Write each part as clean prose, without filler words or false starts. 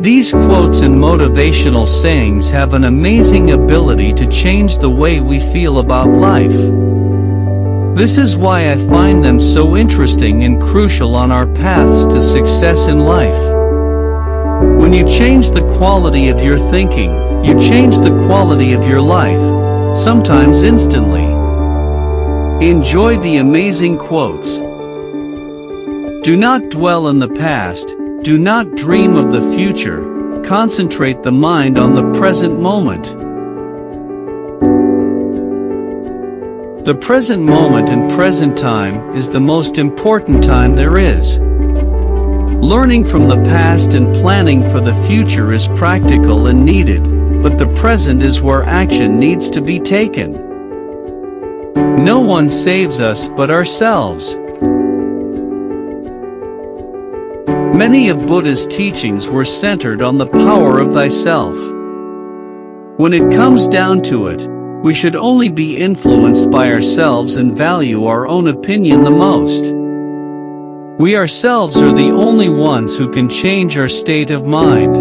These quotes and motivational sayings have an amazing ability to change the way we feel about life. This is why I find them so interesting and crucial on our paths to success in life. When you change the quality of your thinking, you change the quality of your life, sometimes instantly. Enjoy the amazing quotes. Do not dwell in the past, do not dream of the future, concentrate the mind on the present moment. The present moment and present time is the most important time there is. Learning from the past and planning for the future is practical and needed, but the present is where action needs to be taken. No one saves us but ourselves. Many of Buddha's teachings were centered on the power of thyself. When it comes down to it, we should only be influenced by ourselves and value our own opinion the most. We ourselves are the only ones who can change our state of mind.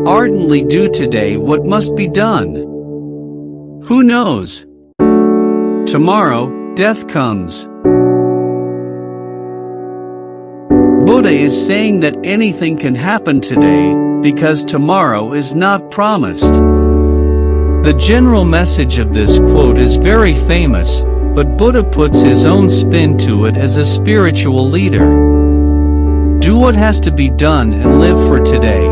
Ardently do today what must be done. Who knows? Tomorrow, death comes. Buddha is saying that anything can happen today, because tomorrow is not promised. The general message of this quote is very famous, but Buddha puts his own spin to it as a spiritual leader. Do what has to be done and live for today.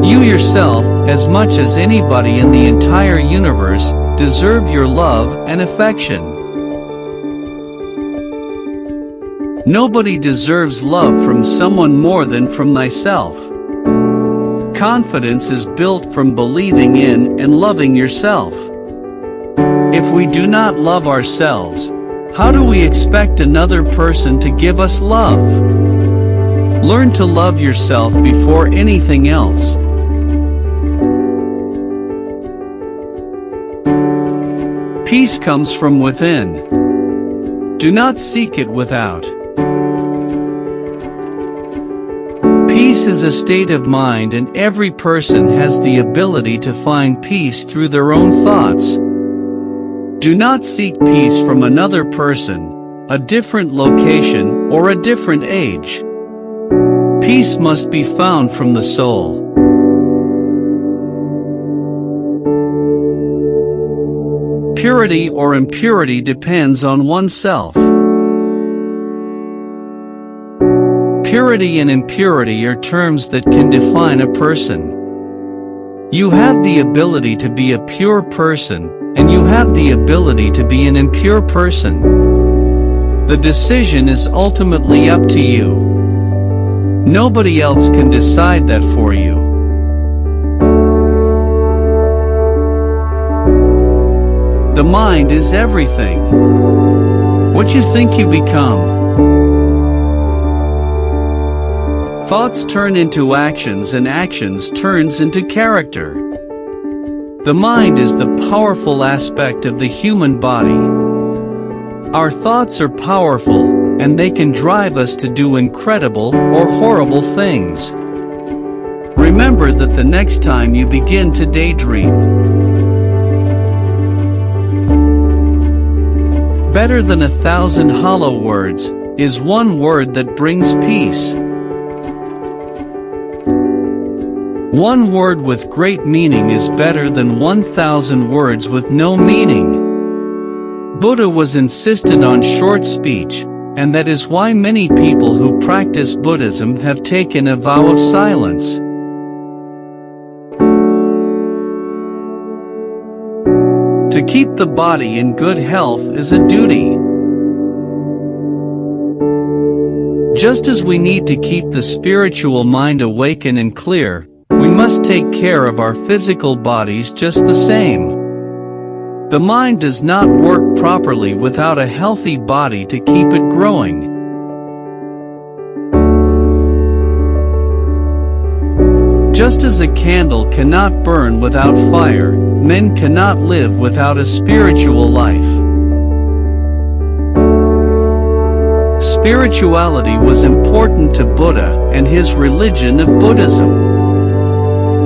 You yourself, as much as anybody in the entire universe, deserve your love and affection. Nobody deserves love from someone more than from thyself. Confidence is built from believing in and loving yourself. If we do not love ourselves, how do we expect another person to give us love? Learn to love yourself before anything else. Peace comes from within. Do not seek it without. Peace is a state of mind, and every person has the ability to find peace through their own thoughts. Do not seek peace from another person, a different location, or a different age. Peace must be found from the soul. Purity or impurity depends on oneself. Purity and impurity are terms that can define a person. You have the ability to be a pure person, and you have the ability to be an impure person. The decision is ultimately up to you. Nobody else can decide that for you. The mind is everything. What you think you become. Thoughts turn into actions, and actions turns into character. The mind is the powerful aspect of the human body. Our thoughts are powerful, and they can drive us to do incredible or horrible things. Remember that the next time you begin to daydream. Better than 1,000 hollow words is one word that brings peace. One word with great meaning is better than 1,000 words with no meaning. Buddha was insistent on short speech, and that is why many people who practice Buddhism have taken a vow of silence. To keep the body in good health is a duty. Just as we need to keep the spiritual mind awakened and clear, we must take care of our physical bodies just the same. The mind does not work properly without a healthy body to keep it growing. Just as a candle cannot burn without fire, men cannot live without a spiritual life. Spirituality was important to Buddha and his religion of Buddhism.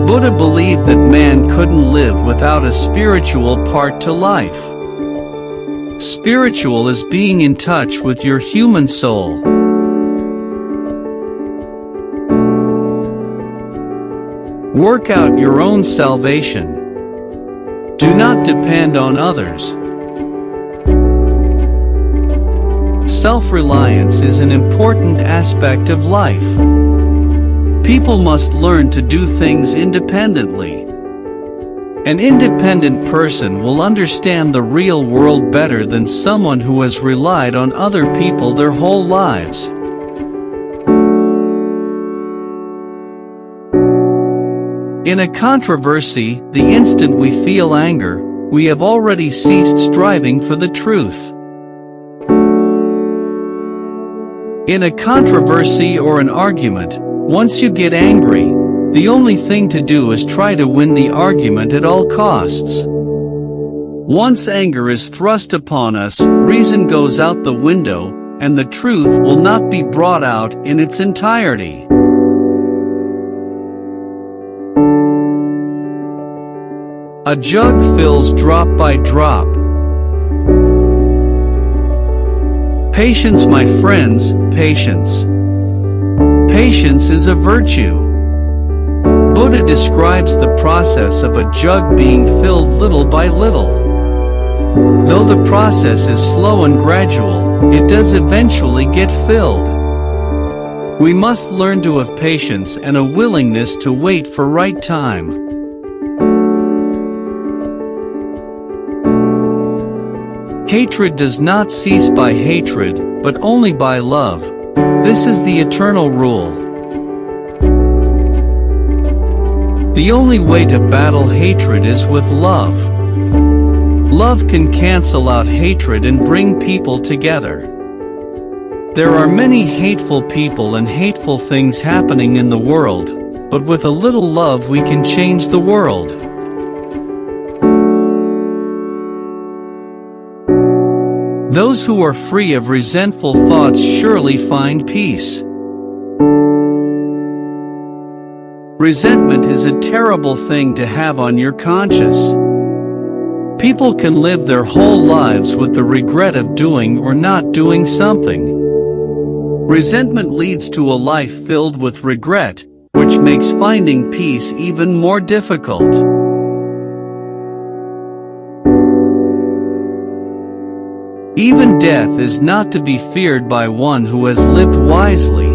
Buddha believed that man couldn't live without a spiritual part to life. Spiritual is being in touch with your human soul. Work out your own salvation. Do not depend on others. Self-reliance is an important aspect of life. People must learn to do things independently. An independent person will understand the real world better than someone who has relied on other people their whole lives. In a controversy, the instant we feel anger, we have already ceased striving for the truth. In a controversy or an argument, once you get angry, the only thing to do is try to win the argument at all costs. Once anger is thrust upon us, reason goes out the window, and the truth will not be brought out in its entirety. A jug fills drop by drop. Patience, my friends, patience. Patience is a virtue. Buddha describes the process of a jug being filled little by little. Though the process is slow and gradual, it does eventually get filled. We must learn to have patience and a willingness to wait for right time. Hatred does not cease by hatred, but only by love. This is the eternal rule. The only way to battle hatred is with love. Love can cancel out hatred and bring people together. There are many hateful people and hateful things happening in the world, but with a little love we can change the world. Those who are free of resentful thoughts surely find peace. Resentment is a terrible thing to have on your conscience. People can live their whole lives with the regret of doing or not doing something. Resentment leads to a life filled with regret, which makes finding peace even more difficult. Even death is not to be feared by one who has lived wisely.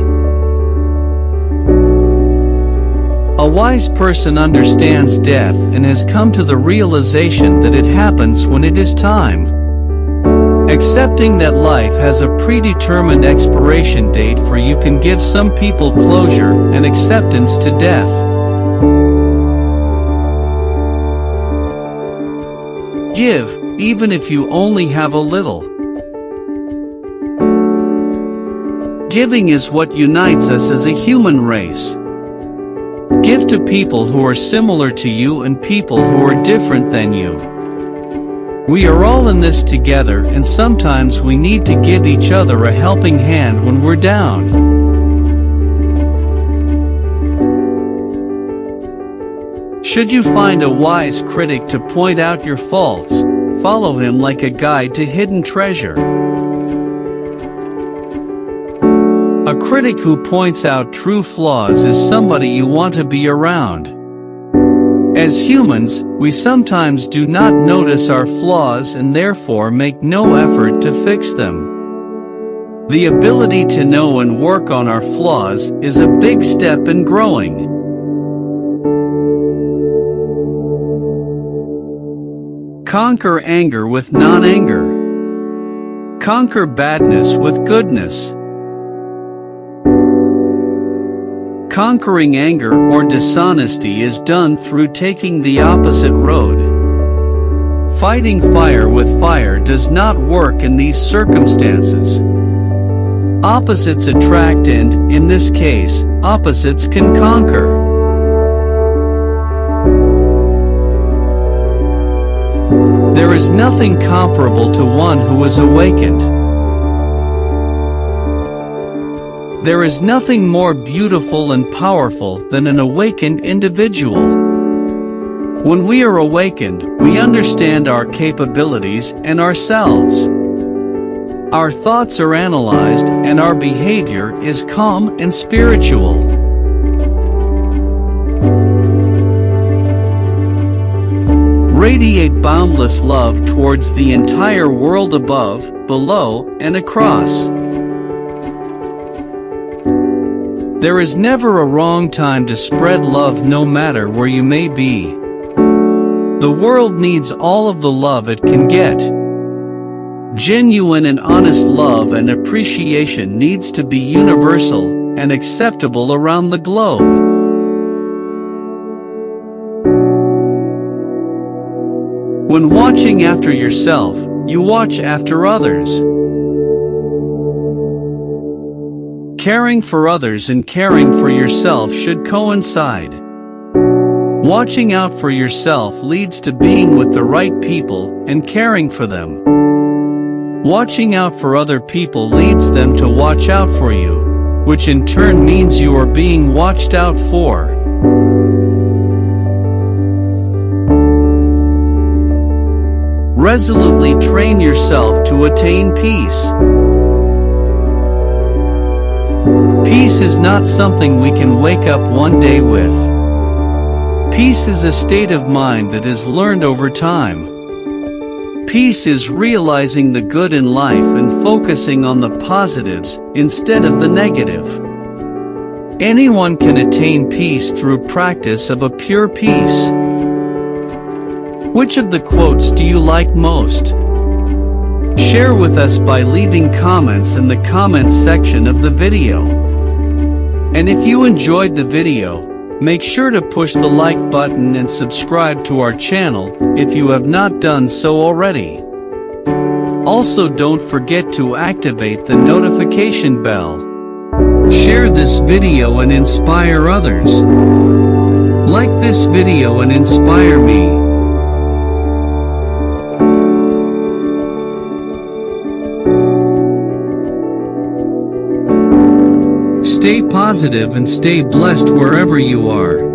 A wise person understands death and has come to the realization that it happens when it is time. Accepting that life has a predetermined expiration date for you can give some people closure and acceptance to death. Give, even if you only have a little. Giving is what unites us as a human race. Give to people who are similar to you and people who are different than you. We are all in this together, and sometimes we need to give each other a helping hand when we're down. Should you find a wise critic to point out your faults, follow him like a guide to hidden treasure. A critic who points out true flaws is somebody you want to be around. As humans, we sometimes do not notice our flaws and therefore make no effort to fix them. The ability to know and work on our flaws is a big step in growing. Conquer anger with non-anger. Conquer badness with goodness. Conquering anger or dishonesty is done through taking the opposite road. Fighting fire with fire does not work in these circumstances. Opposites attract and, in this case, opposites can conquer. There is nothing comparable to one who is awakened. There is nothing more beautiful and powerful than an awakened individual. When we are awakened, we understand our capabilities and ourselves. Our thoughts are analyzed and our behavior is calm and spiritual. Radiate boundless love towards the entire world above, below, and across. There is never a wrong time to spread love, no matter where you may be. The world needs all of the love it can get. Genuine and honest love and appreciation needs to be universal and acceptable around the globe. When watching after yourself, you watch after others. Caring for others and caring for yourself should coincide. Watching out for yourself leads to being with the right people and caring for them. Watching out for other people leads them to watch out for you, which in turn means you are being watched out for. Resolutely train yourself to attain peace. Peace is not something we can wake up one day with. Peace is a state of mind that is learned over time. Peace is realizing the good in life and focusing on the positives instead of the negative. Anyone can attain peace through practice of a pure peace. Which of the quotes do you like most? Share with us by leaving comments in the comments section of the video. And if you enjoyed the video, make sure to push the like button and subscribe to our channel if you have not done so already. Also, don't forget to activate the notification bell. Share this video and inspire others. Like this video and inspire me. Stay positive and stay blessed wherever you are.